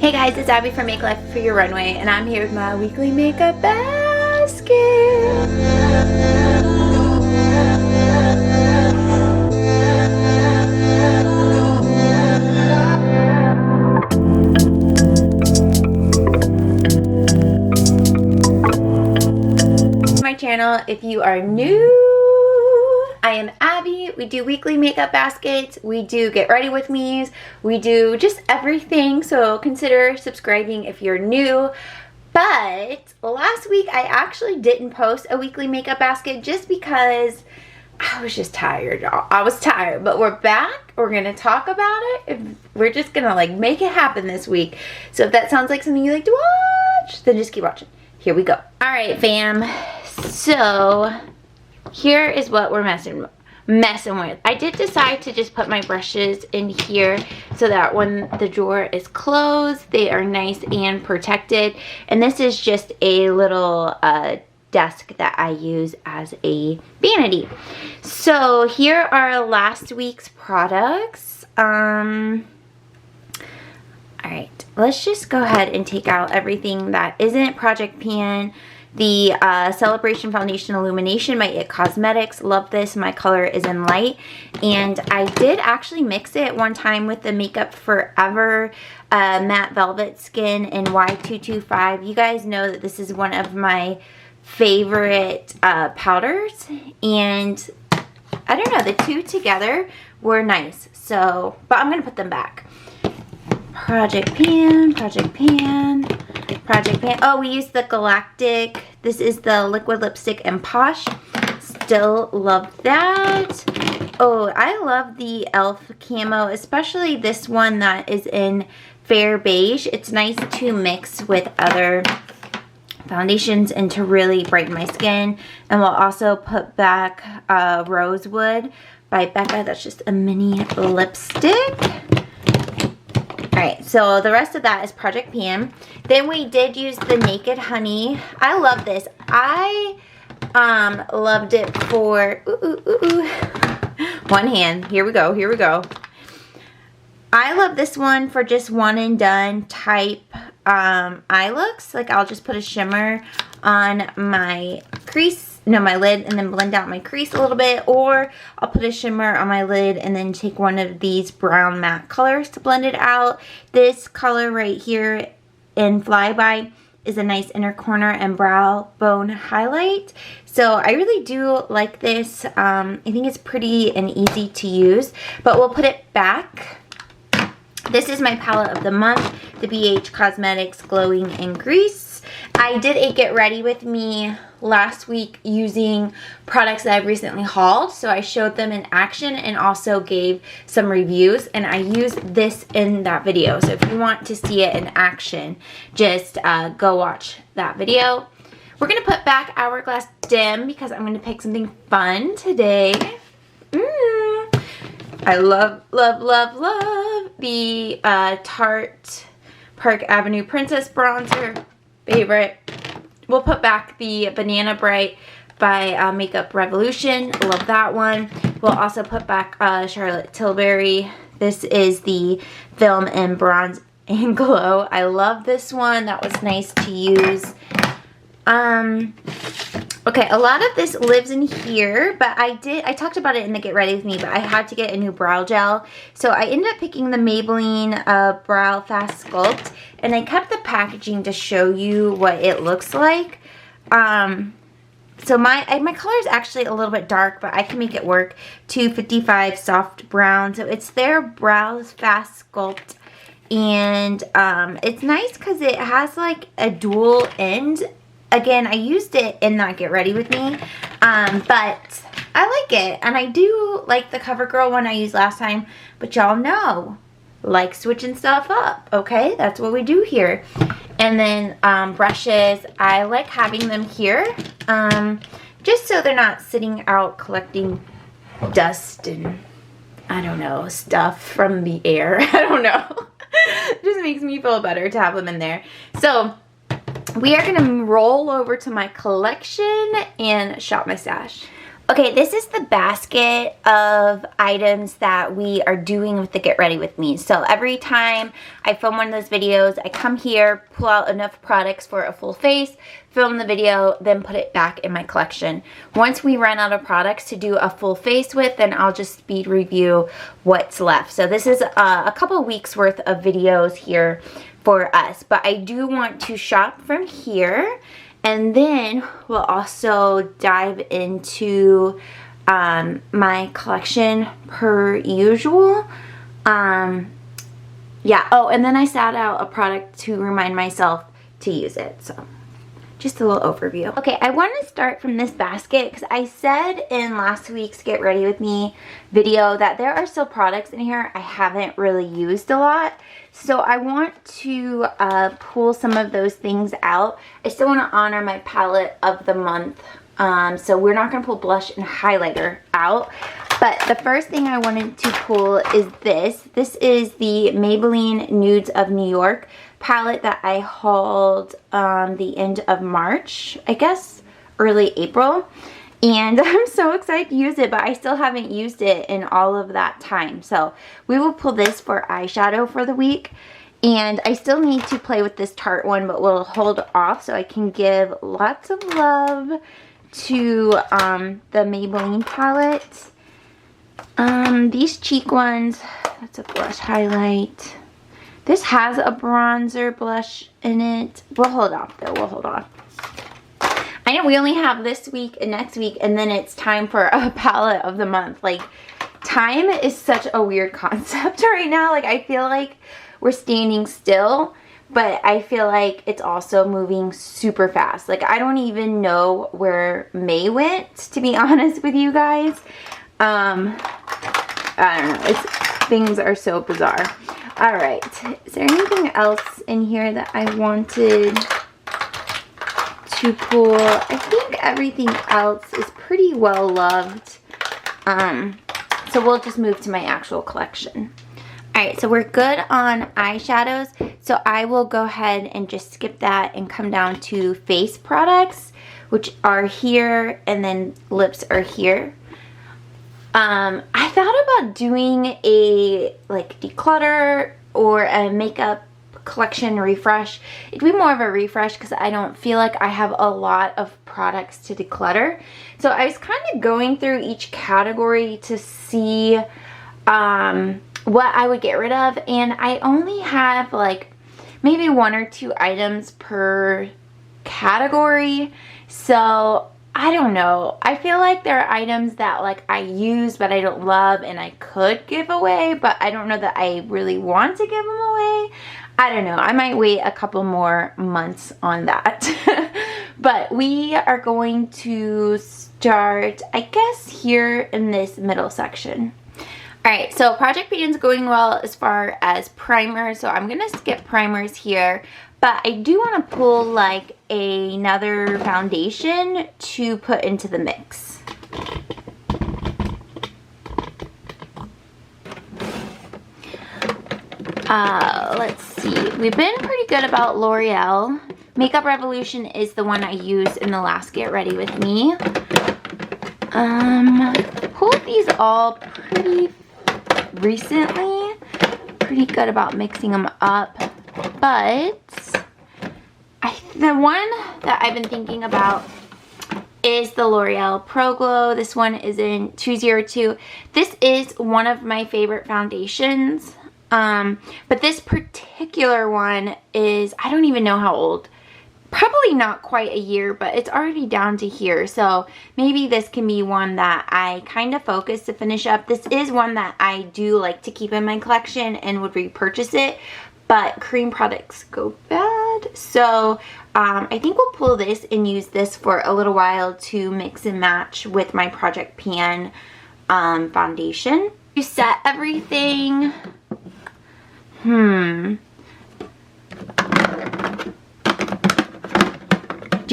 Hey guys, it's Abby from Make Life for Your Runway, and I'm here with my weekly makeup basket. My channel, if you are new, I am Abby. We do weekly makeup baskets, we do get ready with me's, we do just everything, so consider subscribing if you're new. But last week I actually didn't post a weekly makeup basket just because I was just tired, y'all. I was tired, but we're back. We're gonna talk about it. We're just gonna like make it happen this week. So if that sounds like something you like to watch, then just keep watching. Here we go. All right, fam. So here is what we're messing with. I did decide to just put my brushes in here so that when the drawer is closed, they are nice and protected. And this is just a little desk that I use as a vanity. So here are last week's products. All right, let's just go ahead and take out everything that isn't Project Pan. The Celebration Foundation Illumination by IT Cosmetics. Love this. My color is in light. And I did actually mix it one time with the Makeup Forever Matte Velvet Skin in Y225. You guys know that this is one of my favorite powders. And I don't know, the two together were nice. So, but I'm going to put them back. Project Pan, Project Pan, Project Pan. Oh, we used the Galactic. This is the liquid lipstick in Posh. Still love that. Oh, I love the e.l.f. camo, especially this one that is in Fair Beige. It's nice to mix with other foundations and to really brighten my skin. And we'll also put back Rosewood by Becca. That's just a mini lipstick. Alright, so the rest of that is Project Pan. Then we did use the Naked Honey. I love this. I loved it for one hand. Here we go. Here we go. I love this one for just one and done type eye looks. Like I'll just put a shimmer on my crease, my lid, and then blend out my crease a little bit, or I'll put a shimmer on my lid and then take one of these brown matte colors to blend it out. This color right here in Flyby is a nice inner corner and brow bone highlight. So I really do like this. I think it's pretty and easy to use, but we'll put it back. This is my palette of the month, the BH Cosmetics Glowing in Grease. I did a get ready with me last week using products that I've recently hauled. So I showed them in action and also gave some reviews, and I used this in that video. So if you want to see it in action, just go watch that video. We're going to put back Hourglass Dim because I'm going to pick something fun today. I love, love, love, love the Tarte Park Avenue Princess Bronzer. Favorite. We'll put back the Banana Bright by Makeup Revolution. Love that one. We'll also put back Charlotte Tilbury. This is the Film in Bronze and Glow. I love this one. That was nice to use. Okay, a lot of this lives in here, but I talked about it in the Get Ready With Me, but I had to get a new brow gel. So I ended up picking the Maybelline Brow Fast Sculpt, and I kept the packaging to show you what it looks like. So my color is actually a little bit dark, but I can make it work. 255 Soft Brown. So it's their Brow Fast Sculpt, and it's nice because it has like a dual end. Again, I used it in that Get Ready With Me, but I like it. And I do like the CoverGirl one I used last time, but y'all know, like switching stuff up, okay? That's what we do here. And then brushes, I like having them here, just so they're not sitting out collecting dust and, I don't know, stuff from the air. I don't know. It just makes me feel better to have them in there. So we are going to roll over to my collection and shop my stash. Okay, this is the basket of items that we are doing with the Get Ready With Me. So every time I film one of those videos, I come here, pull out enough products for a full face, film the video, then put it back in my collection. Once we run out of products to do a full face with, then I'll just speed review what's left. So this is a couple weeks worth of videos here for us. But I do want to shop from here. And then we'll also dive into my collection per usual. Yeah, oh, and then I sat out a product to remind myself to use it. So just a little overview. Okay, I want to start from this basket because I said in last week's Get Ready With Me video that there are still products in here I haven't really used a lot. So I want to pull some of those things out. I still want to honor my palette of the month. So we're not going to pull blush and highlighter out. But the first thing I wanted to pull is this. This is the Maybelline Nudes of New York palette that I hauled the end of March, I guess, early April. And I'm so excited to use it, but I still haven't used it in all of that time. So we will pull this for eyeshadow for the week. And I still need to play with this Tarte one, but we'll hold off so I can give lots of love to the Maybelline palette. These cheek ones, that's a blush highlight. This has a bronzer blush in it. We'll hold off though, we'll hold off. I know we only have this week and next week, and then it's time for a palette of the month. Like, time is such a weird concept right now. Like, I feel like we're standing still, but I feel like it's also moving super fast. Like, I don't even know where May went, to be honest with you guys. I don't know. Things are so bizarre. All right. Is there anything else in here that I wanted to pull? I think everything else is pretty well loved. So we'll just move to my actual collection. Alright, so we're good on eyeshadows. So I will go ahead and just skip that and come down to face products, which are here, and then lips are here. I thought about doing a like declutter or a makeup collection refresh. It'd be more of a refresh because I don't feel like I have a lot of products to declutter. So I was kind of going through each category to see what I would get rid of, and I only have like maybe 1 or 2 items per category. So I don't know. I feel like there are items that like I use but I don't love and I could give away, but I don't know that I really want to give them away. I don't know. I might wait a couple more months on that. But we are going to start, I guess, here in this middle section. Alright, so Project Beaton's going well as far as primers, so I'm going to skip primers here. But I do want to pull like another foundation to put into the mix. Let's see. We've been pretty good about L'Oreal. Makeup Revolution is the one I used in the last Get Ready With Me. Pulled these all pretty recently. Pretty good about mixing them up. But the one that I've been thinking about is the L'Oreal Pro Glow. This one is in 202. This is one of my favorite foundations. But this particular one is, I don't even know how old. Probably not quite a year, but it's already down to here. So maybe this can be one that I kind of focus to finish up. This is one that I do like to keep in my collection and would repurchase it. But cream products go bad. So I think we'll pull this and use this for a little while to mix and match with my Project Pan foundation. You set everything. Do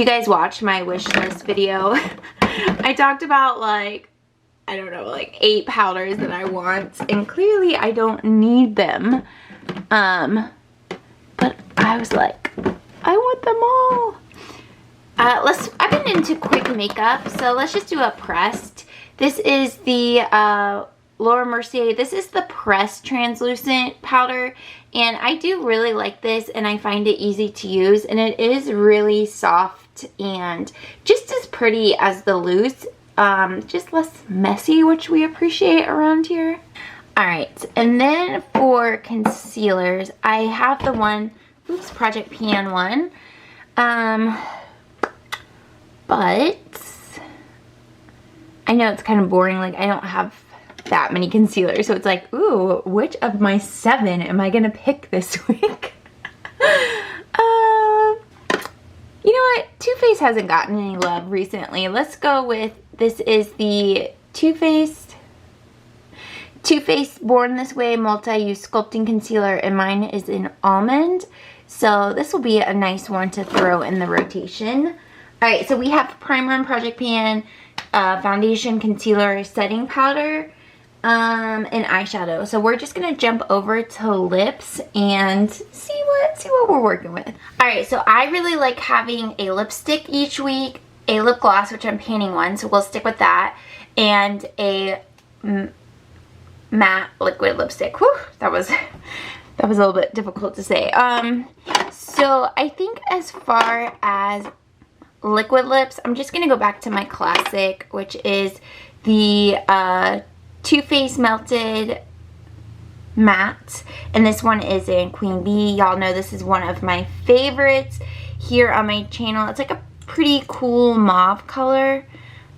you guys watch my wish list video? I talked about like, I don't know, like 8 powders that I want, and clearly I don't need them. But I was like, I want them all. I've been into quick makeup, so let's just do a pressed. This is the Laura Mercier. This is the pressed translucent powder, and I do really like this, and I find it easy to use, and it is really soft and just as pretty as the loose, just less messy, which we appreciate around here. Alright, and then for concealers, I have the one, Project Pan one, but I know it's kind of boring, like I don't have that many concealers, so it's like, ooh, which of my 7 am I gonna pick this week? You know what, Too Faced hasn't gotten any love recently. Let's go with, this is the Too Faced Born This Way Multi-Use Sculpting Concealer, and mine is in Almond, so this will be a nice one to throw in the rotation. Alright, so we have primer and Project Pan, foundation, concealer, setting powder, and eyeshadow. So we're just gonna jump over to lips and see what we're working with. Alright, so I really like having a lipstick each week, a lip gloss, which I'm panning one, so we'll stick with that, and a matte liquid lipstick. Whew, that was a little bit difficult to say. So I think as far as liquid lips, I'm just gonna go back to my classic, which is the Too Faced Melted Matte, and this one is in Queen Bee. Y'all know this is one of my favorites here on my channel. It's like a pretty cool mauve color.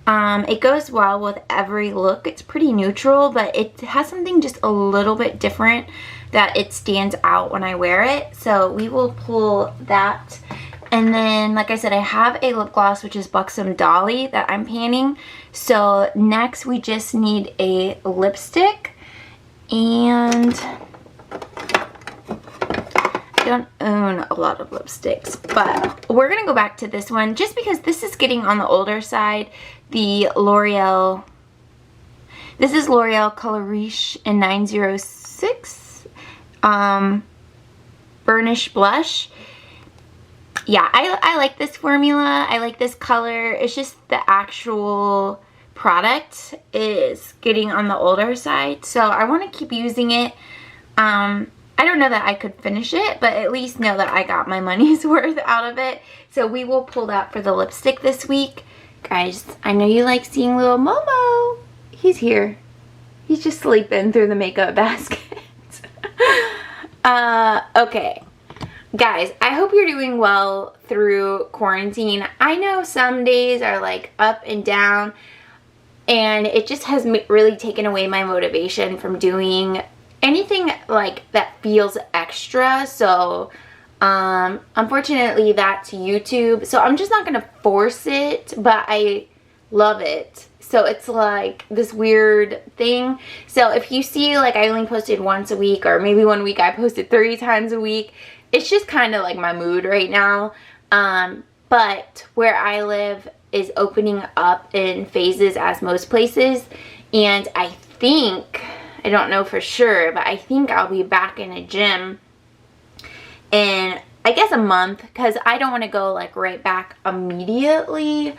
It goes well with every look. It's pretty neutral, but it has something just a little bit different that it stands out when I wear it. So we will pull that. And then, like I said, I have a lip gloss, which is Buxom Dolly, that I'm panning. So next we just need a lipstick, and I don't own a lot of lipsticks, but we're gonna go back to this one just because this is getting on the older side. The L'Oreal, this is L'Oreal Color Riche in 906 Burnish Blush. Yeah, I like this formula. I like this color. It's just the actual product is getting on the older side, so I want to keep using it. I don't know that I could finish it, but at least know that I got my money's worth out of it. So we will pull that for the lipstick this week. Guys, I know you like seeing little Momo. He's here. He's just sleeping through the makeup basket. Okay. Guys, I hope you're doing well through quarantine. I know some days are like up and down, and it just has really taken away my motivation from doing anything like that feels extra. So unfortunately that's YouTube, so I'm just not gonna force it, but I love it. So it's like this weird thing. So if you see like I only posted once a week, or maybe one week I posted 3 times a week, it's just kind of like my mood right now. But where I live is opening up in phases, as most places, and I think, I don't know for sure, but I think I'll be back in a gym in, I guess, a month, because I don't want to go like right back immediately.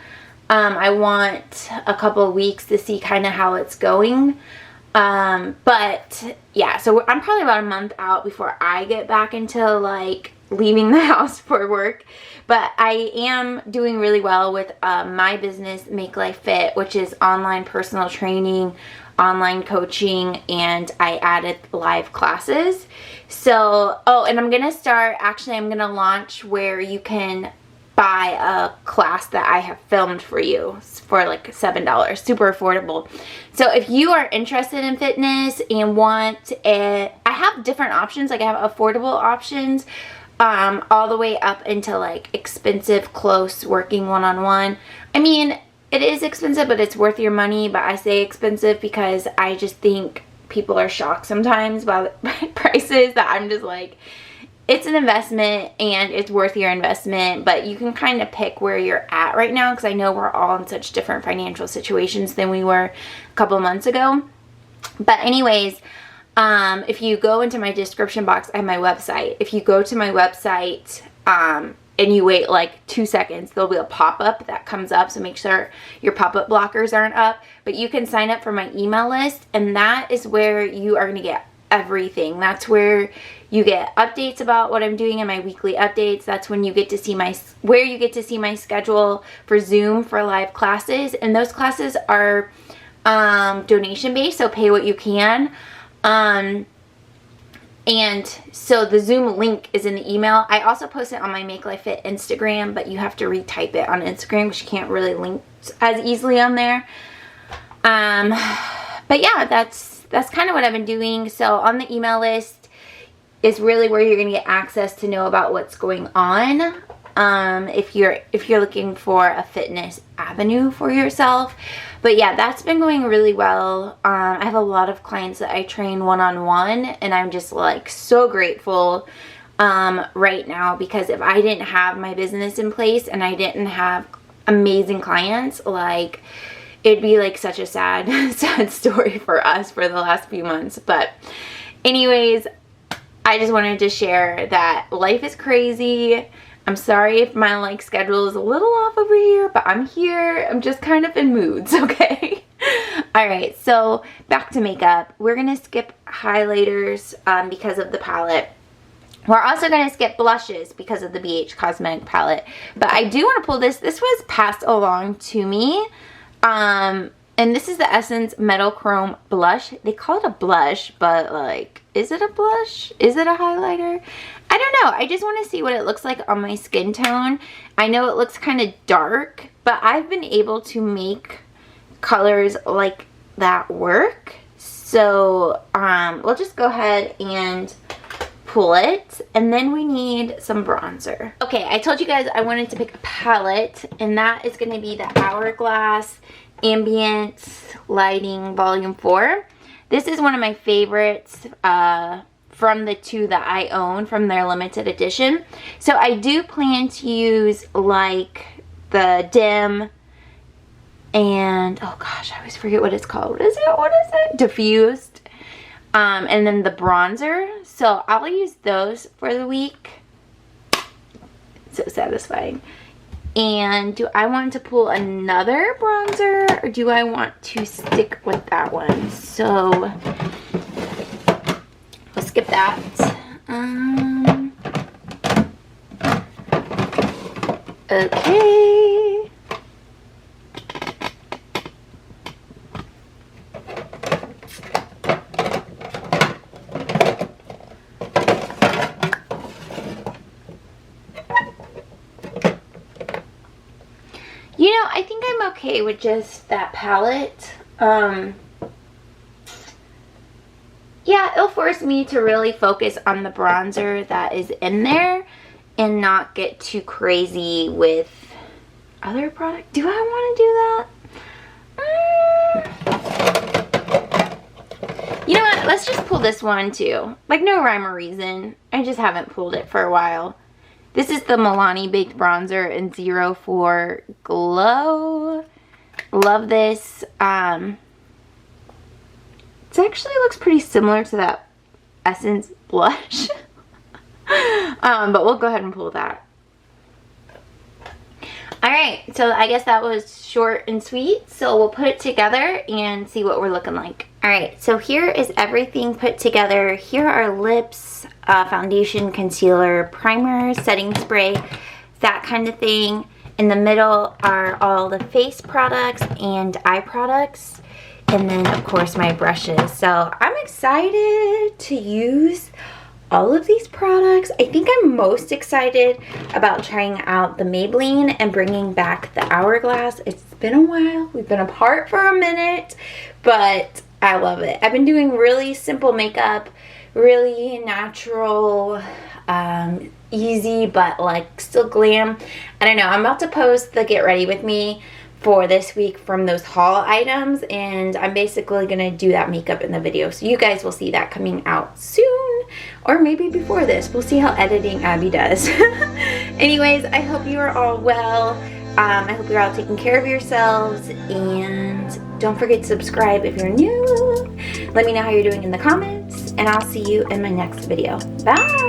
I want a couple of weeks to see kind of how it's going. But yeah, so I'm probably about a month out before I get back into like leaving the house for work. But I am doing really well with my business, Make Life Fit, which is online personal training, online coaching, and I added live classes. So, oh, and I'm gonna start, actually I'm gonna launch where you can buy a class that I have filmed for you for like $7, super affordable. So if you are interested in fitness and want it, I have different options. Like I have affordable options all the way up into like expensive, close working one-on-one. I mean, it is expensive, but it's worth your money. But I say expensive because I just think people are shocked sometimes by prices that I'm just like, it's an investment and it's worth your investment, but you can kind of pick where you're at right now, because I know we're all in such different financial situations than we were a couple months ago. But anyways, if you go into my description box, I have my website. If you go to my website, and you wait like 2 seconds, there'll be a pop-up that comes up, so make sure your pop-up blockers aren't up. But you can sign up for my email list, and that is where you are going to get everything. That's where you get updates about what I'm doing in my weekly updates. That's when you get to see my schedule for Zoom for live classes, and those classes are donation based, so pay what you can. And so the Zoom link is in the email. I also post it on my Make Life Fit Instagram, but you have to retype it on Instagram because you can't really link as easily on there. But yeah, that's kind of what I've been doing. So on the email list is really where you're going to get access to know about what's going on. If you're looking for a fitness avenue for yourself. But yeah, that's been going really well. I have a lot of clients that I train one-on-one, and I'm just like so grateful right now, because if I didn't have my business in place and I didn't have amazing clients, like it'd be like such a sad story for us for the last few months. But anyways, I just wanted to share that life is crazy. I'm sorry if my like schedule is a little off over here, but I'm here. I'm just kind of in moods, okay? All right, so back to makeup. We're gonna skip highlighters because of the palette. We're also gonna skip blushes because of the BH Cosmetic palette. But I do want to pull this. This was passed along to me. And this is the Essence Metal Chrome Blush. They call it a blush, but like, is it a blush? Is it a highlighter? I don't know. I just want to see what it looks like on my skin tone. I know it looks kind of dark, but I've been able to make colors like that work. So we'll just go ahead and pull it, and then we need some bronzer. Okay, I told you guys I wanted to pick a palette, and that is going to be the Hourglass Ambient Lighting Volume 4. This is one of my favorites from the two that I own from their limited edition. So I do plan to use like the dim and, oh gosh, I always forget what it's called. What is it? Diffused. And then the bronzer. So I'll use those for the week. So satisfying. And do I want to pull another bronzer, or do I want to stick with that one? So we'll skip that. Okay. You know, I think I'm okay with just that palette. Yeah, it'll force me to really focus on the bronzer that is in there and not get too crazy with other products. Do I want to do that? You know what? Let's just pull this one too. Like, no rhyme or reason. I just haven't pulled it for a while. This is the Milani Baked Bronzer in 04 Glow. Love this. It actually looks pretty similar to that Essence blush. But we'll go ahead and pull that. Alright, so I guess that was short and sweet. So we'll put it together and see what we're looking like. Alright, so here is everything put together. Here are lips, foundation, concealer, primer, setting spray, that kind of thing. In the middle are all the face products and eye products. And then, of course, my brushes. So I'm excited to use all of these products. I think I'm most excited about trying out the Maybelline and bringing back the Hourglass. It's been a while. We've been apart for a minute, but I love it. I've been doing really simple makeup, really natural, easy, but like still glam. I don't know. I'm about to post the Get Ready With Me for this week from those haul items, and I'm basically gonna do that makeup in the video, so you guys will see that coming out soon, or maybe before this. We'll see how editing Abby does. Anyways, I hope you are all well. I hope you're all taking care of yourselves, and don't forget to subscribe if you're new. Let me know how you're doing in the comments, and I'll see you in my next video. Bye.